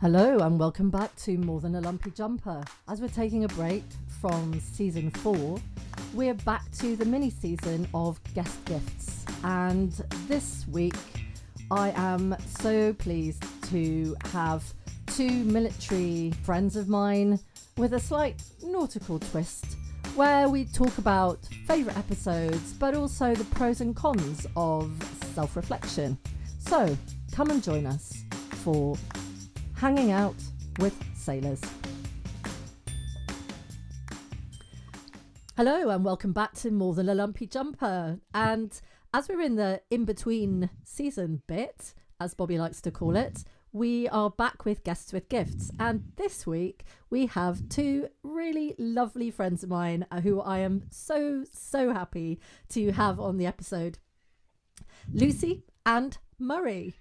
Hello and welcome back to More Than a Lumpy Jumper. As we're taking a break from season 4, we're back to the mini season of guest gifts. And this week, I am so pleased to have two military friends of mine with a slight nautical twist, where we talk about favourite episodes, but also the pros and cons of self-reflection. So come and join us for Hanging Out with Sailors. Hello and welcome back to More Than a Lumpy Jumper. And as we're in the in-between season bit, as Bobby likes to call it, we are back with Guests with Gifts. And this week we have two really lovely friends of mine who I am so happy to have on the episode. Lucie and Murray.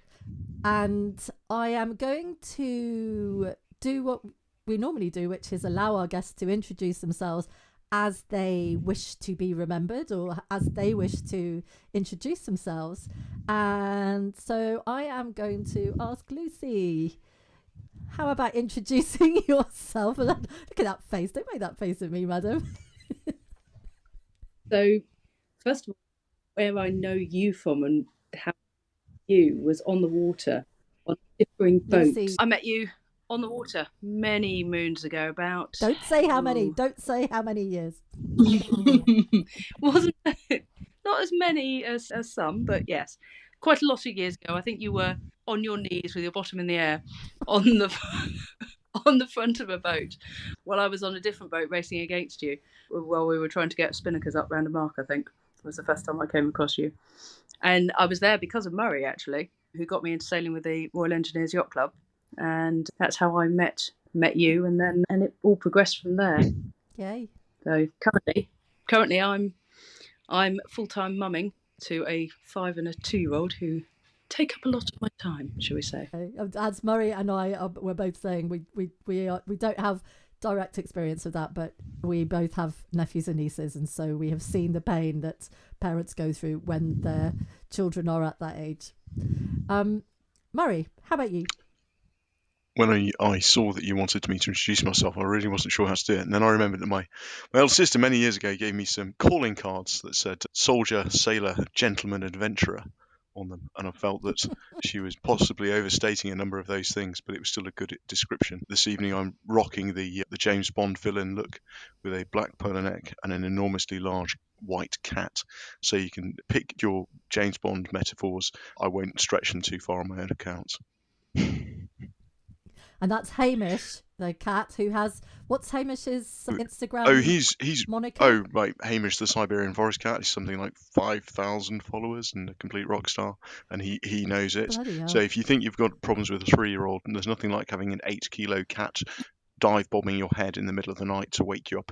And I am going to do what we normally do, which is allow our guests to introduce themselves as they wish to be remembered or as they wish to introduce themselves. And so I am going to ask Lucie, how about introducing yourself? Look at that face. Don't make that face at me, madam. So, first of all, where I know you from and how you was on the water on differing boats. Lucie. I met you on the water many moons ago. About Don't say how many. Don't say how many years. wasn't not as many as some, but yes, quite a lot of years ago. I think you were on your knees with your bottom in the air on the on the front of a boat while I was on a different boat racing against you while we were trying to get spinnakers up round a mark. I think it was the first time I came across you. And I was there because of Murray, actually, who got me into sailing with the Royal Engineers Yacht Club. And that's how I met you, and it all progressed from there. Yay. So currently I'm full-time mumming to a 5 and a 2-year-old who take up a lot of my time, shall we say. As Murray and I were both saying, we don't have direct experience of that, but we both have nephews and nieces, and so we have seen the pain that parents go through when their children are at that age. Murray, how about you? When I saw that you wanted me to introduce myself, I really wasn't sure how to do it. And then I remembered that my elder sister many years ago gave me some calling cards that said soldier, sailor, gentleman, adventurer on them. And I felt that she was possibly overstating a number of those things, but it was still a good description. This evening I'm rocking the James Bond villain look with a black polo neck and an enormously large white cat. So you can pick your James Bond metaphors. I won't stretch them too far on my own account. And that's Hamish, the cat, who has... What's Hamish's Instagram he's moniker? Oh, right, Hamish the Siberian Forest Cat is something like 5,000 followers and a complete rock star, and he knows it. Bloody hell. So if you think you've got problems with a 3-year-old, there's nothing like having an 8-kilo cat dive bombing your head in the middle of the night to wake you up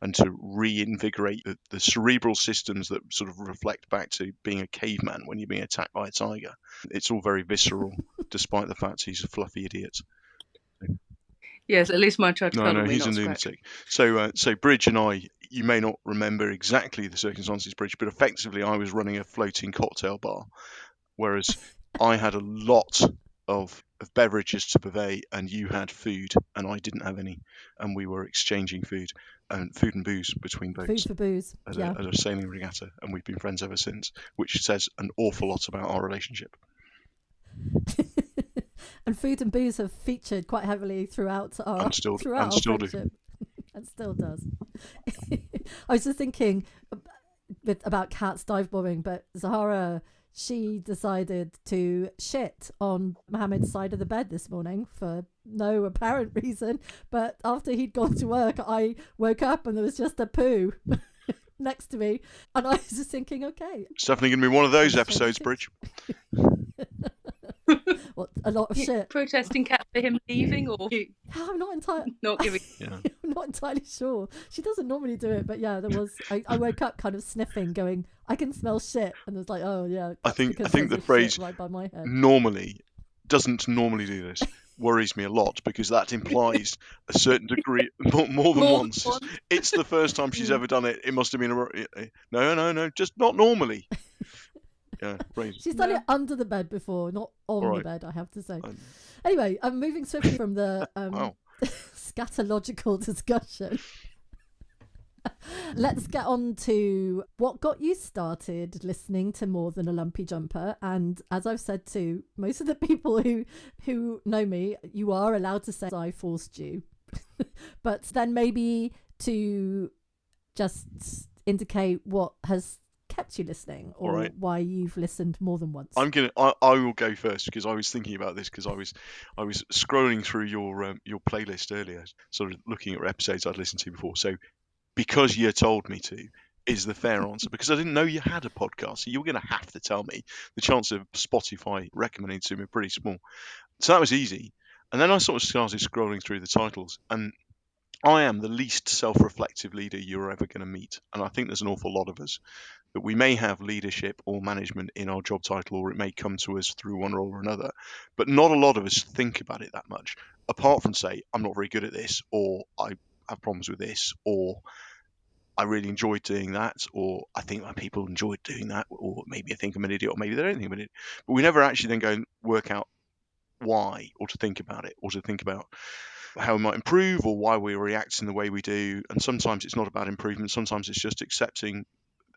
and to reinvigorate the cerebral systems that sort of reflect back to being a caveman when you're being attacked by a tiger. It's all very visceral, despite the fact he's a fluffy idiot. Yes, at least mine tried to cuddle No, me, he's a not lunatic. So Bridge and I, you may not remember exactly the circumstances, Bridge, but effectively I was running a floating cocktail bar, whereas I had a lot of beverages to purvey and you had food and I didn't have any, and we were exchanging food and booze between boats. Food for booze, at yeah. a sailing regatta, and we've been friends ever since, which says an awful lot about our relationship. And food and booze have featured quite heavily throughout our friendship. And still does. I was just thinking about cats dive bombing, but Zahara, she decided to shit on Mohammed's side of the bed this morning for no apparent reason. But after he'd gone to work, I woke up and there was just a poo next to me. And I was just thinking, okay. It's definitely going to be one of those episodes, Bridge. What, a lot of shit? Protesting cat for him leaving, or you I'm not entirely not giving? Yeah. I'm not entirely sure. She doesn't normally do it, but yeah, there was. I woke up kind of sniffing, going, I can smell shit, and it was like, oh yeah. I think there's the a phrase shit right by my head. doesn't normally do this worries me a lot, because that implies a certain degree more than once. It's the first time she's ever done it. It must have been no, just not normally. Yeah, raise. She's done it under the bed before, not on All the right. bed, I have to say. Anyway, I'm moving swiftly from the Wow. scatological discussion. Let's get on to what got you started listening to More Than a Lumpy Jumper. And as I've said to most of the people who know me, you are allowed to say I forced you. But then maybe to just indicate what has kept you listening, or All right. why you've listened more than once. I will go first because I was thinking about this because I was scrolling through your playlist earlier, sort of looking at episodes I'd listened to before. So because you told me to is the fair answer, because I didn't know you had a podcast, so you were going to have to tell me. The chance of Spotify recommending to me are pretty small, so that was easy. And then I sort of started scrolling through the titles, and I am the least self-reflective leader you're ever going to meet, and I think there's an awful lot of us that we may have leadership or management in our job title, or it may come to us through one role or another, but not a lot of us think about it that much, apart from say, I'm not very good at this, or I have problems with this, or I really enjoyed doing that, or I think my people enjoyed doing that, or maybe I think I'm an idiot, or maybe they don't think I'm an idiot. But we never actually then go and work out why, or to think about it, or to think about how we might improve, or why we react in the way we do. And sometimes it's not about improvement, sometimes it's just accepting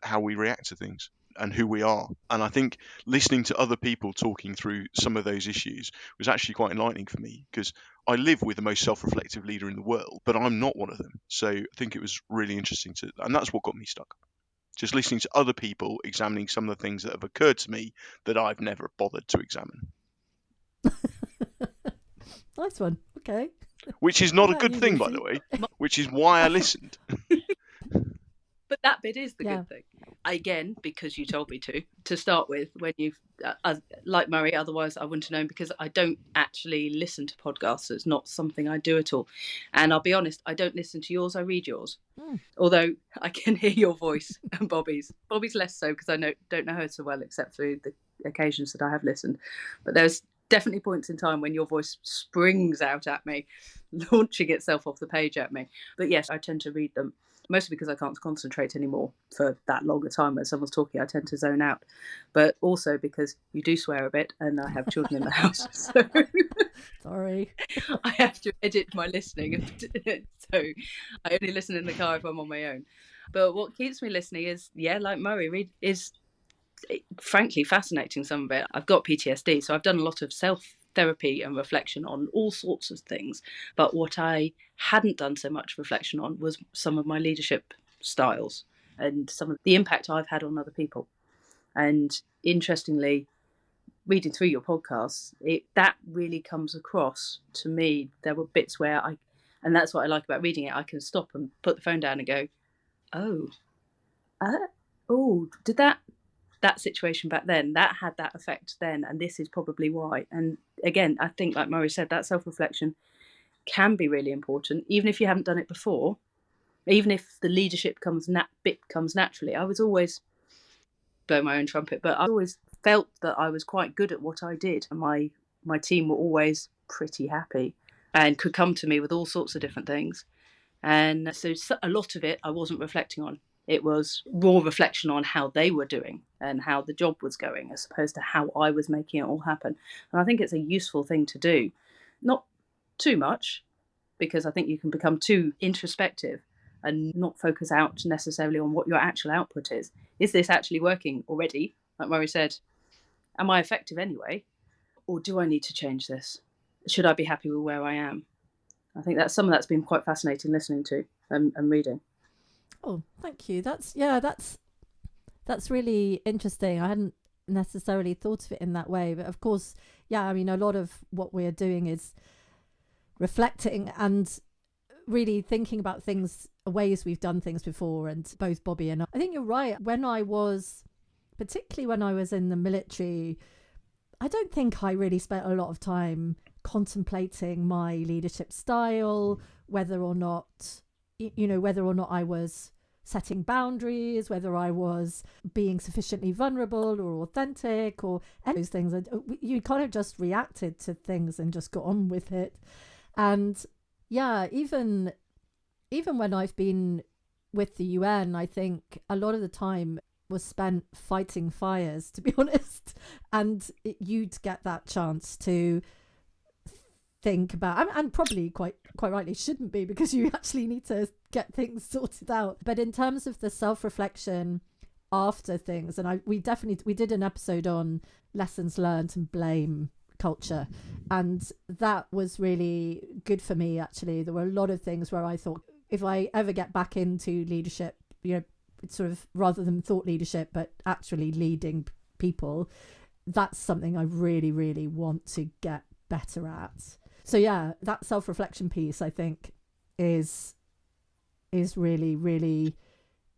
how we react to things and who we are. And I think listening to other people talking through some of those issues was actually quite enlightening for me, because I live with the most self-reflective leader in the world, but I'm not one of them. So I think it was really interesting and that's what got me stuck. Just listening to other people examining some of the things that have occurred to me that I've never bothered to examine. Nice one. Okay. Which is not a good thing, by the way, which is why I listened. But that bit is the good thing. Again, because you told me to start with, when you've, like Murray, otherwise I wouldn't have known, because I don't actually listen to podcasts. So it's not something I do at all. And I'll be honest, I don't listen to yours, I read yours. Although I can hear your voice and Bobby's. Bobby's less so, because I don't know her so well, except through the occasions that I have listened. But there's definitely points in time when your voice springs out at me, launching itself off the page at me. But yes, I tend to read them. Mostly because I can't concentrate anymore for that longer time when someone's talking. I tend to zone out. But also because you do swear a bit, and I have children in the house. So sorry. I have to edit my listening. So I only listen in the car if I'm on my own. But what keeps me listening is, like Murray, is frankly fascinating, some of it. I've got PTSD, so I've done a lot of self-therapy and reflection on all sorts of things. But what I hadn't done so much reflection on was some of my leadership styles and some of the impact I've had on other people. And interestingly, reading through your podcasts, that really comes across to me. There were bits where and that's what I like about reading it, I can stop and put the phone down and go, did that situation back then, that had that effect then, and this is probably why. And again, I think, like Murray said, that self-reflection can be really important, even if you haven't done it before, even if the leadership comes naturally. I was always, blow my own trumpet, but I always felt that I was quite good at what I did, and my team were always pretty happy and could come to me with all sorts of different things. And so a lot of it I wasn't reflecting on. It was raw reflection on how they were doing and how the job was going, as opposed to how I was making it all happen. And I think it's a useful thing to do. Not too much, because I think you can become too introspective and not focus out necessarily on what your actual output is. Is this actually working already? Like Murray said, am I effective anyway? Or do I need to change this? Should I be happy with where I am? I think some of that's been quite fascinating listening to and reading. Oh, thank you. That's really interesting. I hadn't necessarily thought of it in that way, but of course, I mean, a lot of what we're doing is reflecting and really thinking about things, ways we've done things before. And both Bobby and I think you're right. Particularly when I was in the military, I don't think I really spent a lot of time contemplating my leadership style, whether or not I was setting boundaries, whether I was being sufficiently vulnerable or authentic or any of those things. You kind of just reacted to things and just got on with it. And even when I've been with the UN, I think a lot of the time was spent fighting fires, to be honest, and you'd get that chance to think about, and probably quite rightly shouldn't be, because you actually need to get things sorted out. But in terms of the self-reflection after things, and we did an episode on lessons learned and blame culture, and that was really good for me. Actually, there were a lot of things where I thought, if I ever get back into leadership, sort of rather than thought leadership but actually leading people, that's something I really, really want to get better at. So yeah, that self-reflection piece, I think, is really, really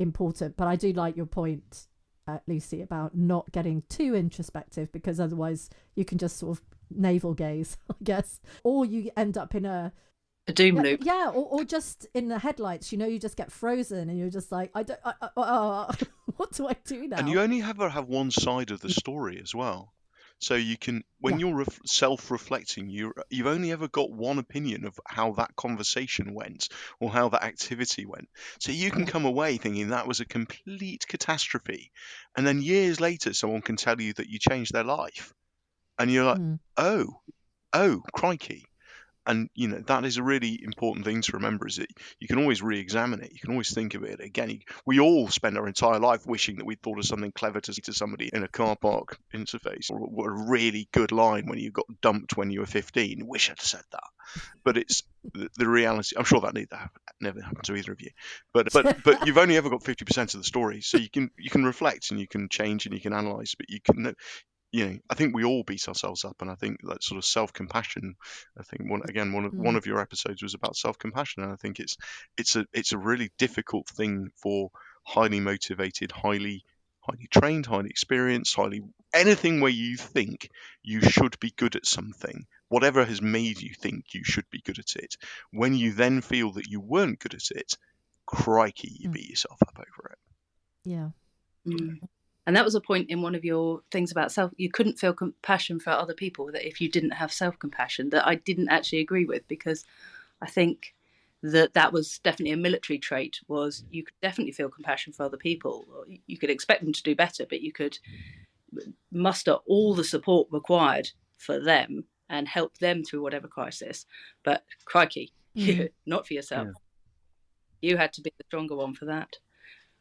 important. But I do like your point, Lucy, about not getting too introspective, because otherwise you can just sort of navel gaze, I guess, or you end up in a doom loop. Yeah, or just in the headlights, you just get frozen and you're just like, what do I do now? And you only ever have one side of the story as well. So you can, when you're self-reflecting, you've only ever got one opinion of how that conversation went or how that activity went. So you can come away thinking that was a complete catastrophe, and then years later someone can tell you that you changed their life, and you're like, oh, crikey. And that is a really important thing to remember, is that you can always re-examine it. You can always think of it again. We all spend our entire life wishing that we'd thought of something clever to say to somebody in a car park interface, or a really good line when you got dumped when you were 15. Wish I'd said that. But it's the reality. I'm sure that never happened to either of you. But you've only ever got 50% of the story, so you can reflect and you can change and you can analyze, but you can. I think we all beat ourselves up, and I think that sort of self-compassion. I think one of your episodes was about self-compassion, and I think it's a really difficult thing for highly motivated, highly trained, highly experienced, anything where you think you should be good at something, whatever has made you think you should be good at it. When you then feel that you weren't good at it, crikey, you beat yourself up over it. Yeah. And that was a point in one of your things about you couldn't feel compassion for other people, that if you didn't have self-compassion, that I didn't actually agree with, because I think that was definitely a military trait. Was you could definitely feel compassion for other people. You could expect them to do better, but you could muster all the support required for them and help them through whatever crisis. But crikey, not for yourself. Yeah. You had to be the stronger one for that.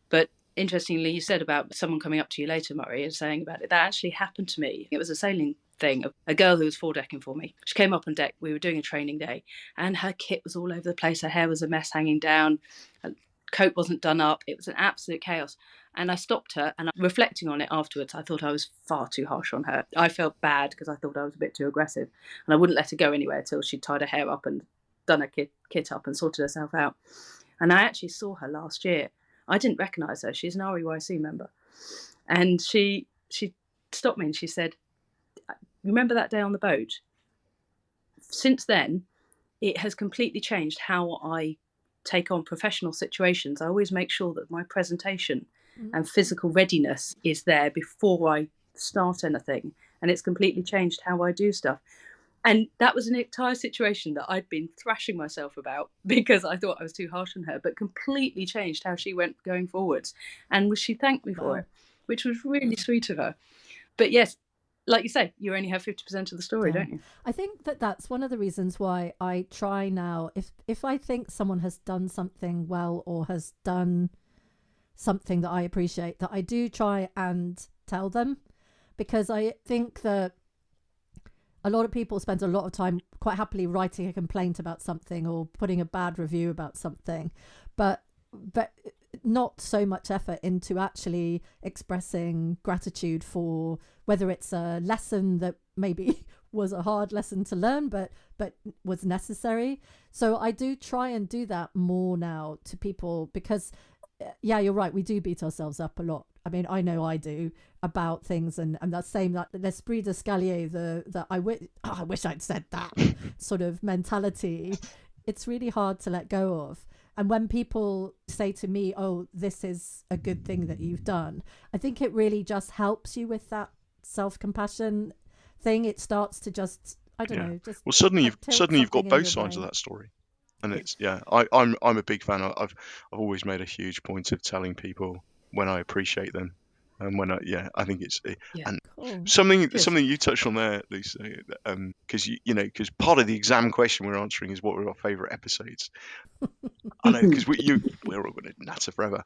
But interestingly, you said about someone coming up to you later, Murray, and saying about it. That actually happened to me. It was a sailing thing. A girl who was foredecking for me. She came up on deck. We were doing a training day, and her kit was all over the place. Her hair was a mess hanging down. Her coat wasn't done up. It was an absolute chaos. And I stopped her, and reflecting on it afterwards, I thought I was far too harsh on her. I felt bad because I thought I was a bit too aggressive, and I wouldn't let her go anywhere till she'd tied her hair up and done her kit up and sorted herself out. And I actually saw her last year. I didn't recognise her. She's an REYC member. And she stopped me and she said, remember that day on the boat? Since then, it has completely changed how I take on professional situations. I always make sure that my presentation and physical readiness is there before I start anything. And it's completely changed how I do stuff. And that was an entire situation that I'd been thrashing myself about because I thought I was too harsh on her, but completely changed how she went going forwards. And she thanked me for it, which was really sweet of her. But yes, like you say, you only have 50% of the story, don't you? I think that's one of the reasons why I try now, if I think someone has done something well or has done something that I appreciate, that I do try and tell them, because I think that a lot of people spend a lot of time quite happily writing a complaint about something or putting a bad review about something, but not so much effort into actually expressing gratitude for whether it's a lesson that maybe was a hard lesson to learn, but was necessary. So I do try and do that more now to people, because yeah, you're right, we do beat ourselves up a lot. I mean, I know I do, about things, and that same, that l'esprit d'escalier, the I wish I'd said that sort of mentality, it's really hard to let go of. And when people say to me, oh, this is a good thing that you've done, I think it really just helps you with that self-compassion thing. It starts to just, I don't know, just, well, suddenly you've got both sides of that story. And it's, I'm a big fan. I've always made a huge point of telling people when I appreciate them, And I think it's Yeah. and Cool. something Good. you touched on there, Lucy, because part of the exam question we're answering is what were our favourite episodes. I know, because we're all going to natter forever.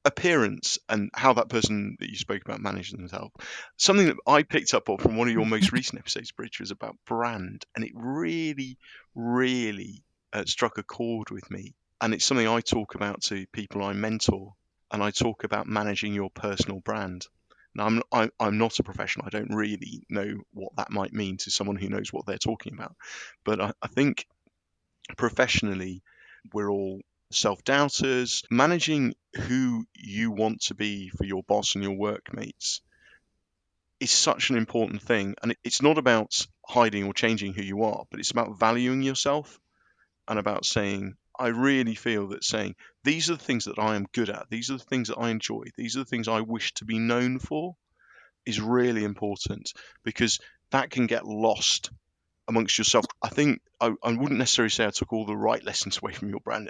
Appearance and how that person that you spoke about managed themselves. Something that I picked up on from one of your most recent episodes, Bridge, was about brand, and it really, really struck a chord with me. And it's something I talk about to people I mentor, and I talk about managing your personal brand. Now, I'm not a professional. I don't really know what that might mean to someone who knows what they're talking about. But I think professionally, we're all self-doubters. Managing who you want to be for your boss and your workmates is such an important thing. And it's not about hiding or changing who you are, but it's about valuing yourself and about saying, I really feel that saying, these are the things that I am good at, these are the things that I enjoy, these are the things I wish to be known for, is really important, because that can get lost amongst yourself. I think I wouldn't necessarily say I took all the right lessons away from your brand.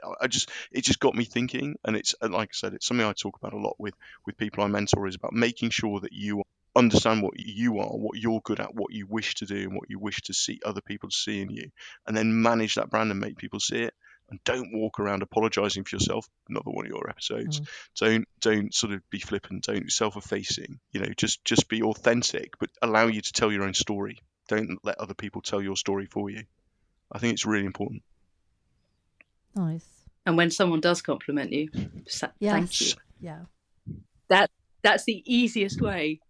It just got me thinking, and like I said, it's something I talk about a lot with people I mentor, is about making sure that you understand what you are, what you're good at, what you wish to do, and what you wish to see other people see in you, and then manage that brand and make people see it. And don't walk around apologizing for yourself. Another one of your episodes. Don't sort of be flippant. Don't be self-effacing. Just be authentic, but allow you to tell your own story. Don't let other people tell your story for you. I think it's really important. Nice. And when someone does compliment you, thank you. Yeah. That's the easiest way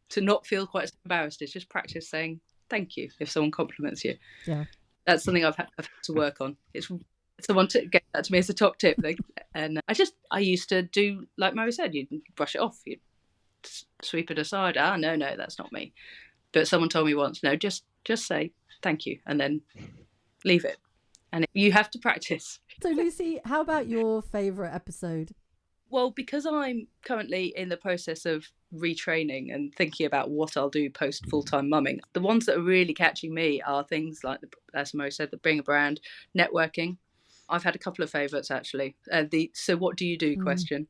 to not feel quite so embarrassed, is just practice saying thank you if someone compliments you. Yeah. That's something I've had to work on. It's someone to get that to me as a top tip. And I used to do like Mary said, you'd brush it off, you'd sweep it aside. No, that's not me. But someone told me once, no, just say thank you and then leave it. And you have to practice. So Lucy, how about your favourite episode? Well, because I'm currently in the process of retraining and thinking about what I'll do post full-time mumming, the ones that are really catching me are things like, as Mo said, the bring a brand, networking. I've had a couple of favourites actually. So what do you do question.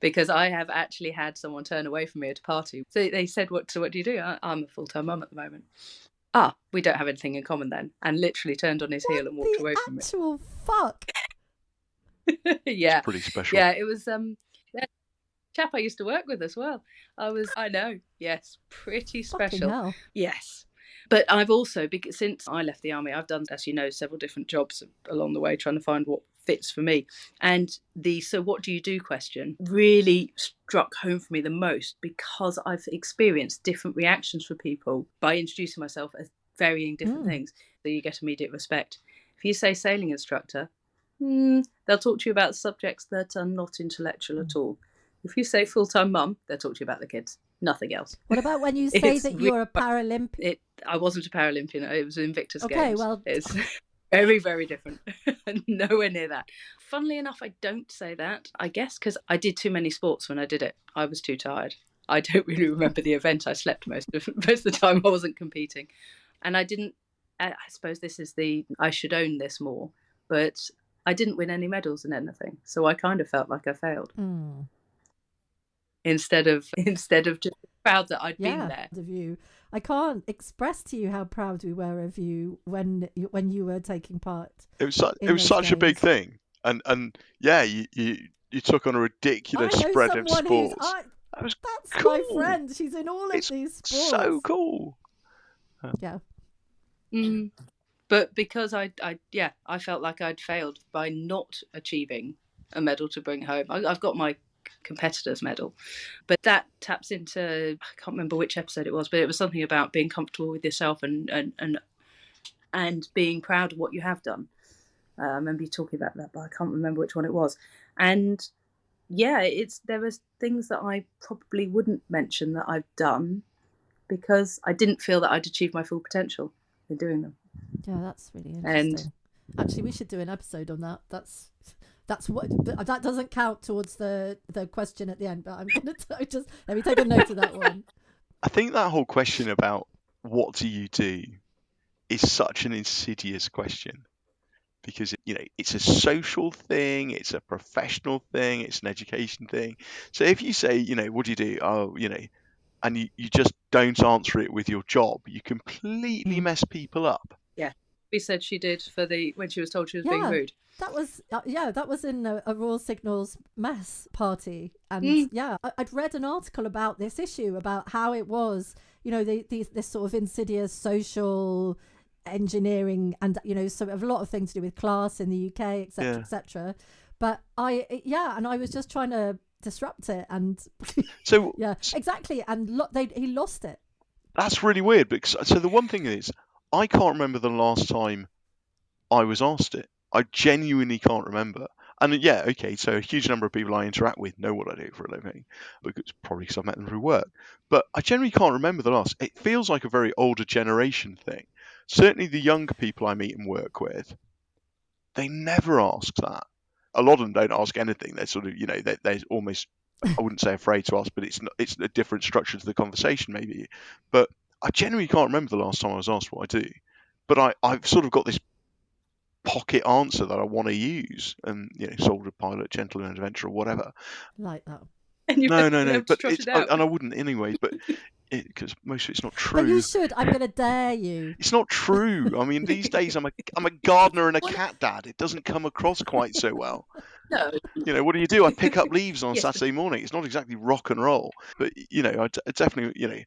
Because I have actually had someone turn away from me at a party. So they said, so what do you do? I'm a full-time mum at the moment. We don't have anything in common then. And literally turned on his heel and walked away from me. Actual fuck. Yeah. It's pretty special. Yeah, it was chap I used to work with as well. I know, yes, pretty special. Fucking hell. Yes. But I've also, since I left the army, I've done, as you know, several different jobs along the way, trying to find what fits for me. And so what do you do question really struck home for me the most, because I've experienced different reactions from people by introducing myself as varying different things. So you get immediate respect. If you say sailing instructor, they'll talk to you about subjects that are not intellectual at all. If you say full-time mum, they'll talk to you about the kids. Nothing else. What about when you say that you're a Paralympian? I wasn't a Paralympian. It was Invictus Games. Okay, well, it's very, very different. Nowhere near that. Funnily enough, I don't say that, I guess, because I did too many sports when I did it. I was too tired. I don't really remember the event. I slept most of the time. I wasn't competing. And I suppose I should own this more, but I didn't win any medals in anything. So I kind of felt like I failed. Instead of just proud that I'd been there. Of you. I can't express to you how proud we were of you when you were taking part. It was such a big thing, and yeah, you took on a ridiculous spread of sports. That's cool. My friend. She's in all of these sports. So cool. Yeah. But because I felt like I'd failed by not achieving a medal to bring home. I've got my competitor's medal, but that taps into, I can't remember which episode it was, but it was something about being comfortable with yourself and being proud of what you have done. I remember you talking about that, but I can't remember which one it was. And yeah, there was things that I probably wouldn't mention that I've done because I didn't feel that I'd achieved my full potential in doing them. Yeah, that's really interesting. Actually, we should do an episode on that. That doesn't count towards the question at the end, but I'm gonna just let me take a note of that one. I think that whole question about what do you do is such an insidious question, because it's a social thing, it's a professional thing, it's an education thing. So if you say, what do you do? Oh, and you just don't answer it with your job, you completely mess people up. Yeah, we said she did when she was told she was being Yeah. rude. That was in a Royal Signals mess party, and I'd read an article about this issue, about how it was, this sort of insidious social engineering, and sort of a lot of things to do with class in the UK, etc., etc. But and I was just trying to disrupt it, and so yeah, exactly, and he lost it. That's really weird, because so the one thing is, I can't remember the last time I was asked it. I genuinely can't remember. And yeah, okay, so a huge number of people I interact with know what I do for a living, because probably because I've met them through work. But I generally can't remember the last. It feels like a very older generation thing. Certainly the younger people I meet and work with, they never ask that. A lot of them don't ask anything. They're sort of, they're almost, I wouldn't say afraid to ask, but it's a different structure to the conversation maybe. But I genuinely can't remember the last time I was asked what I do. But I've sort of got this pocket answer that I want to use, and soldier, pilot, gentleman, adventurer, whatever. Like that. And no. But and I wouldn't anyway. But because most of it's not true. But you should. I'm going to dare you. It's not true. I mean, these days I'm a gardener and a cat dad. It doesn't come across quite so well. No. What do? I pick up leaves on Saturday morning. It's not exactly rock and roll, but I definitely,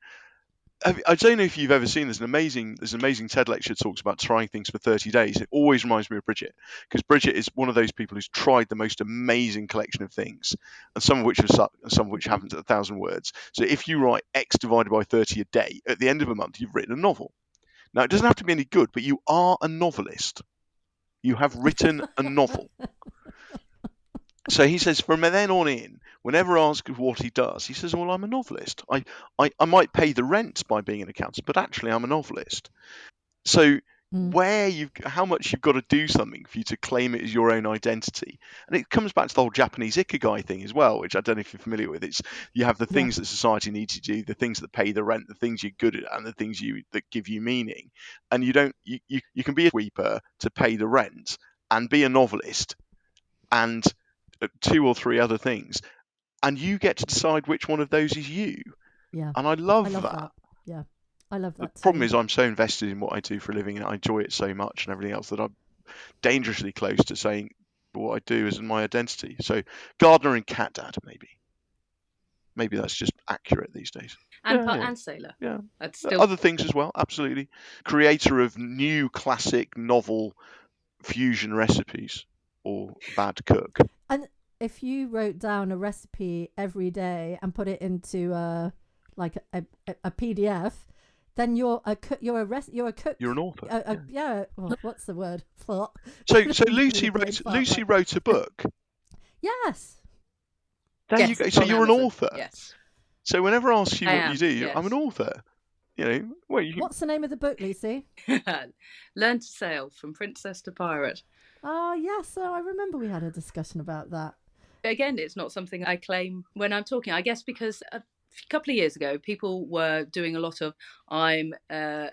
I don't know if you've ever seen, there's an amazing TED lecture that talks about trying things for 30 days. It always reminds me of Bridget, because Bridget is one of those people who's tried the most amazing collection of things, and some of which have sucked, and some of which haven't, at 1,000 words. So if you write X divided by 30 a day, at the end of a month, you've written a novel. Now, it doesn't have to be any good, but you are a novelist. You have written a novel. So he says, from then on in, whenever asked what he does, he says, well, I'm a novelist. I might pay the rent by being an accountant, but actually I'm a novelist. So how much you've got to do something for you to claim it as your own identity. And it comes back to the whole Japanese ikigai thing as well, which I don't know if you're familiar with. It's, you have the things that society needs you to do, the things that pay the rent, the things you're good at, and the things that give you meaning. And you can be a sweeper to pay the rent, and be a novelist, and 2 or 3 other things, and you get to decide which one of those is you. Yeah. And I love that. Yeah. I love that. The problem is I'm so invested in what I do for a living, and I enjoy it so much and everything else, that I'm dangerously close to saying what I do isn't my identity. So gardener and cat dad, maybe that's just accurate these days. And sailor. Yeah. That's still... Other things as well, absolutely. Creator of new classic novel fusion recipes, or bad cook. And if you wrote down a recipe every day and put it into a PDF, then you're a cook. You're a cook. You're an author. Yeah. Well, what's the word? So Lucie wrote a book. Yes. There you go. So you're an author. Yes. So whenever I ask you what you do, yes. I'm an author. What's the name of the book, Lucie? Learn to Sail, from Princess to Pirate. Oh, yes. So I remember we had a discussion about that. Again, it's not something I claim when I'm talking. I guess because a couple of years ago, people were doing a lot of, I'm a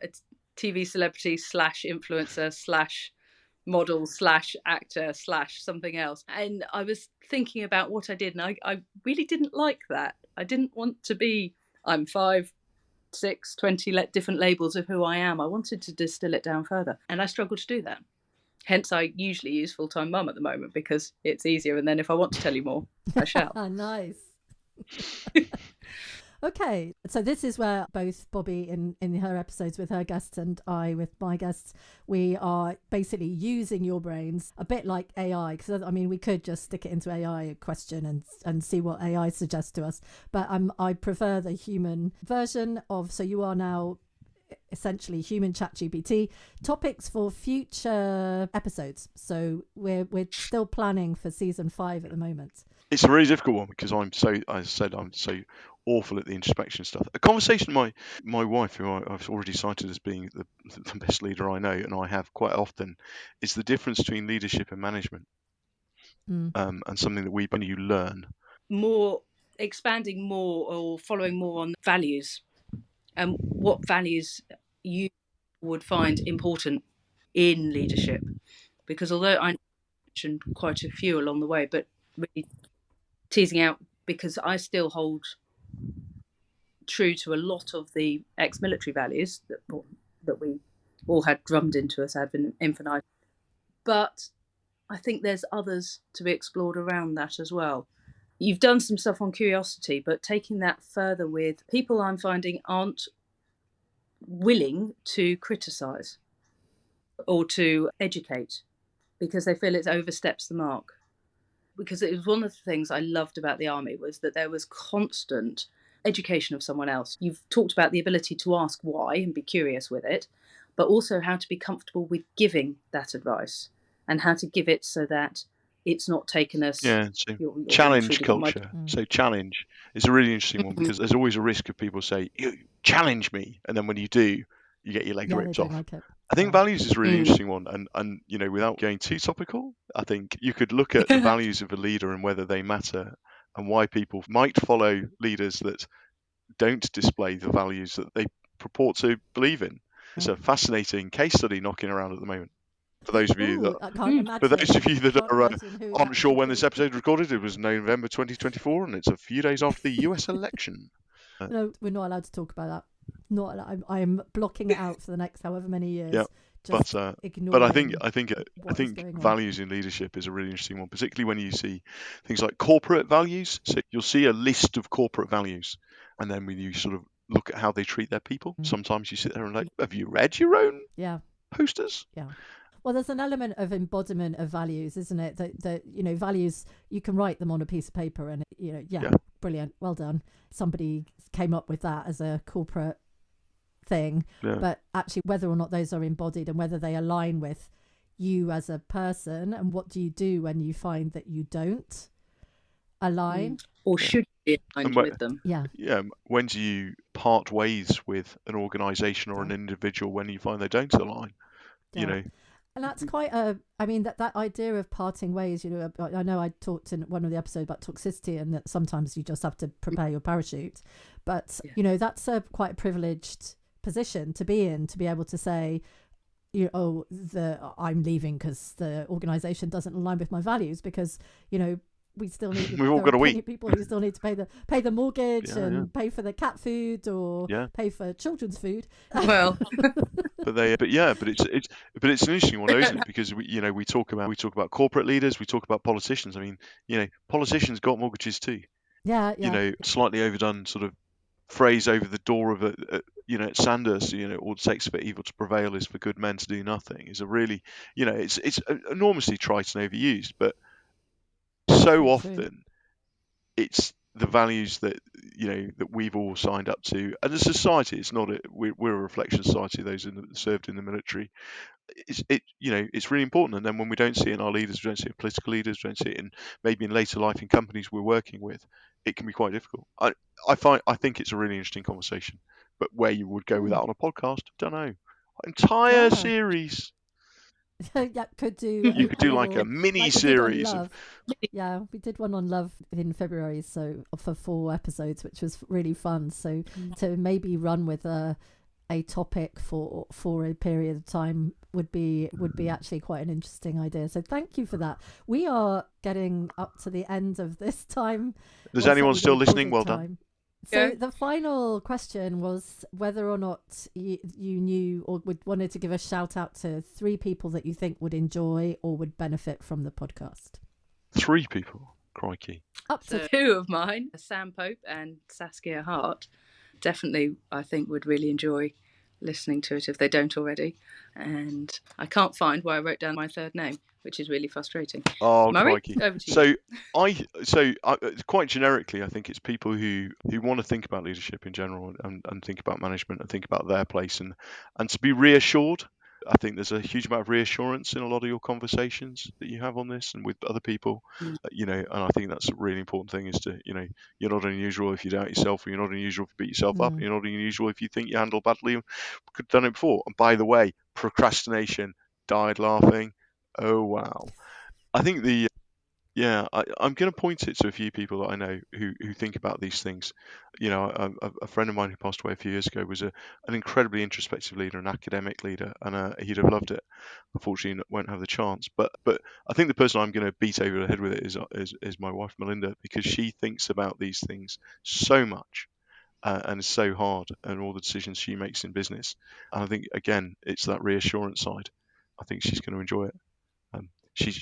TV celebrity / influencer / model / actor / something else. And I was thinking about what I did, and I really didn't like that. I didn't want to be, I'm 5, 6, 20 different labels of who I am. I wanted to distill it down further, and I struggle to do that. Hence, I usually use full-time mum at the moment, because it's easier. And then if I want to tell you more, I shall. Nice. Okay, so this is where both Bobby in her episodes with her guests and I with my guests, we are basically using your brains a bit like AI. Because I mean, we could just stick it into AI a question and see what AI suggests to us. But I prefer the human version of. So you are now essentially human ChatGPT. Topics for future episodes. So we're still planning for season 5 at the moment. It's a really difficult one, because I'm so awful at the introspection stuff. A conversation my wife, who I've already cited as being the best leader I know, and I have quite often, is the difference between leadership and management. And something that when you learn more, expanding more or following more on values, and what values you would find important in leadership. because although I mentioned quite a few along the way, but really teasing out, because I still hold true to a lot of the ex-military values that we all had drummed into us ad infinitum. But I think there's others to be explored around that as well. You've done some stuff on curiosity, but taking that further with people I'm finding aren't willing to criticise or to educate because they feel it oversteps the mark. Because it was one of the things I loved about the army was that there was constant education of someone else. You've talked about the ability to ask why and be curious with it, but also how to be comfortable with giving that advice and how to give it so that it's not taken as so challenge culture. So challenge is a really interesting one because there's always a risk of people say, "You challenge me," and then when you do, you get your leg ripped off. Like I think values is a really interesting one, and you know, without going too topical, I think you could look at the values of a leader and whether they matter, and why people might follow leaders that don't display the values that they purport to believe in. It's a fascinating case study knocking around at the moment. For those of you that aren't sure when this episode was recorded, it was November 2024, and it's a few days after the US election. No, we're not allowed to talk about that. Not allowed. I'm blocking it out for the next however many years. Yeah, but I think values in leadership is a really interesting one, particularly when you see things like corporate values. So you'll see a list of corporate values, and then when you sort of look at how they treat their people, sometimes you sit there and like, have you read your own posters? Yeah. Well, there's an element of embodiment of values, isn't it? That you know, values, you can write them on a piece of paper and, you know, brilliant, well done. Somebody came up with that as a corporate thing. Yeah. But actually, whether or not those are embodied and whether they align with you as a person, and what do you do when you find that you don't align? Or should you be aligned with them? Yeah. When do you part ways with an organisation or an individual when you find they don't align? You know. And that's quite that idea of parting ways, you know, I know I talked in one of the episodes about toxicity and that sometimes you just have to prepare your parachute. But, you know, that's quite a privileged position to be in, to be able to say, you know, I'm leaving because the organisation doesn't align with my values, because, you know, we still need we've all got to eat. People who still need to pay the mortgage and pay for the cat food or pay for children's food. Well, but it's an interesting one, though, isn't it? Because we talk about corporate leaders, we talk about politicians. I mean, you know, politicians got mortgages too. Yeah. You know, slightly overdone sort of phrase over the door of at Sanders, you know, all it takes for evil to prevail is for good men to do nothing. Is a really, you know, it's enormously trite and overused, but so often it's the values that, you know, that we've all signed up to, and as a society, it's not we're a reflection society, those served in the military. It's really important, and then when we don't see it in our leaders, we don't see it in political leaders, we don't see it in maybe in later life in companies we're working with, it can be quite difficult. I think it's a really interesting conversation, but where you would go with that on a podcast, don't know. Entire series. Could do. You could do like a mini series. Yeah, we did one on love in February, so for 4 episodes, which was really fun. So to maybe run with a topic for a period of time would be actually quite an interesting idea. So thank you for that. We are getting up to the end of this time. Is anyone still listening? Well done. So the final question was whether or not you knew or wanted to give a shout out to 3 people that you think would enjoy or would benefit from the podcast. 3 people? Crikey. Up to 2 of mine, Sam Pope and Saskia Hart, definitely I think would really enjoy listening to it if they don't already. And I can't find where I wrote down my third name, which is really frustrating. Oh, Murray, crikey. over to you. So quite generically, I think it's people who want to think about leadership in general and think about management and think about their place and to be reassured. I think there's a huge amount of reassurance in a lot of your conversations that you have on this and with other people, you know, and I think that's a really important thing, is to, you know, you're not unusual if you doubt yourself, or you're not unusual if you beat yourself up, you're not unusual if you think you handled badly and could have done it before. And by the way, procrastination, died laughing. Oh, wow. I think Yeah, I'm going to point it to a few people that I know who think about these things. A friend of mine who passed away a few years ago was an incredibly introspective leader, an academic leader, and he'd have loved it. Unfortunately, won't have the chance. But I think the person I'm going to beat over the head with it is my wife Melinda, because she thinks about these things so much, and is so hard, and all the decisions she makes in business. And I think again, it's that reassurance side. I think she's going to enjoy it. She's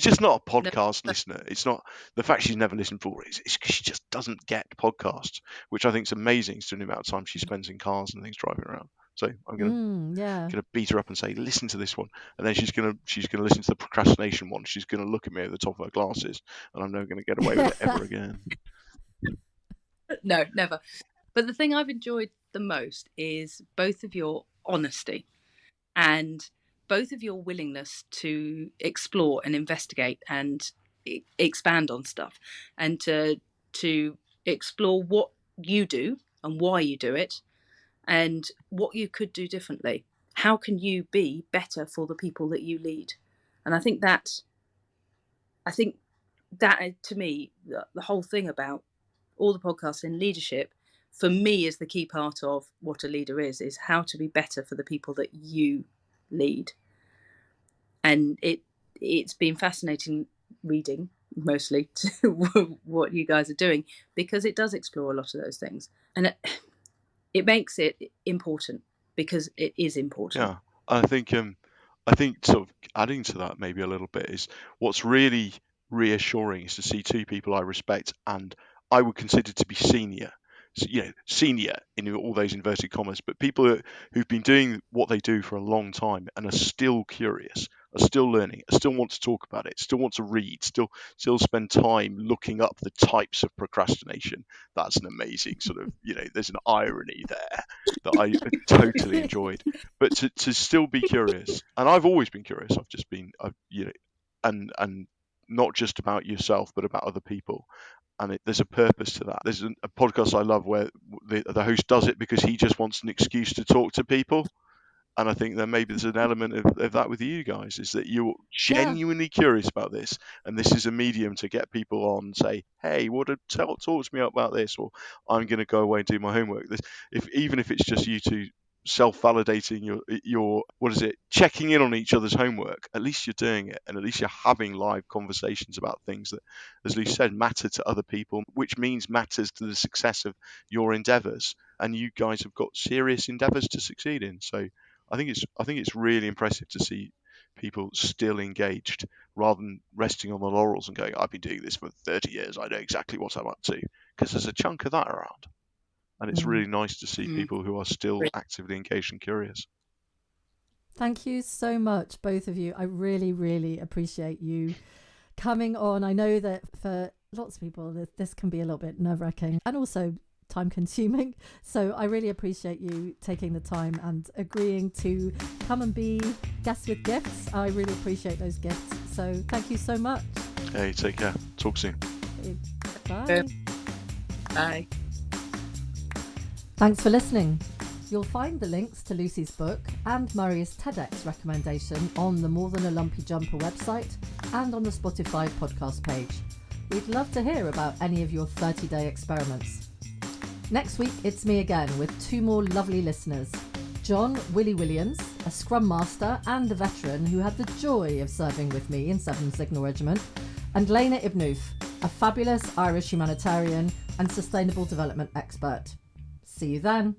just not a No, podcast listener. It's not the fact she's never listened before. It's 'cause she just doesn't get podcasts, which I think is amazing, considering the amount of time she spends in cars and things driving around. So I'm Yeah. gonna beat her up and say, listen to this one, and then she's gonna listen to the procrastination one. She's gonna look at me over the top of her glasses, and I'm never gonna get away with it ever again. no, never. But the thing I've enjoyed the most is both of your honesty and both of your willingness to explore and investigate and expand on stuff, and to explore what you do and why you do it and what you could do differently. How can you be better for the people that you lead? And I think that to me, the whole thing about all the podcasts in leadership, for me, is the key part of what a leader is how to be better for the people that you lead. And it's been fascinating reading mostly to what you guys are doing, because it does explore a lot of those things, and it makes it important, because it is important. Yeah, I think sort of adding to that maybe a little bit is what's really reassuring is to see two people I respect and I would consider to be senior. Senior in all those inverted commas, but people who've been doing what they do for a long time and are still curious, are still learning, still want to talk about it, still want to read, still spend time looking up the types of procrastination. That's an amazing sort of, there's an irony there that I totally enjoyed. But to still be curious, and I've always been curious. I've just been, and not just about yourself, but about other people. And there's a purpose to that. There's a podcast I love where the host does it because he just wants an excuse to talk to people. And I think that maybe there's an element of that with you guys, is that you're Yeah. genuinely curious about this, and this is a medium to get people on and say, hey, talk to me about this, or I'm going to go away and do my homework. Even if it's just you two self-validating your checking in on each other's homework, at least you're doing it, and at least you're having live conversations about things that, as Lucie said, matter to other people, which means matters to the success of your endeavors, and you guys have got serious endeavors to succeed in. So I think it's really impressive to see people still engaged rather than resting on the laurels and going, I've been doing this for 30 years, I know exactly what I'm up to, because there's a chunk of that around. And it's really nice to see people who are still actively engaged and curious. Thank you so much, both of you. I really, really appreciate you coming on. I know that for lots of people, this can be a little bit nerve-wracking and also time-consuming. So I really appreciate you taking the time and agreeing to come and be guests with gifts. I really appreciate those gifts. So thank you so much. Hey, take care. Talk soon. Bye. Bye. Thanks for listening. You'll find the links to Lucie's book and Murray's TEDx recommendation on the More Than a Lumpy Jumper website and on the Spotify podcast page. We'd love to hear about any of your 30-day experiments. Next week, it's me again with two more lovely listeners. John Willie Williams, a Scrum Master and a veteran who had the joy of serving with me in 7th Signal Regiment, and Lena Ibnoof, a fabulous Irish humanitarian and sustainable development expert. See you then.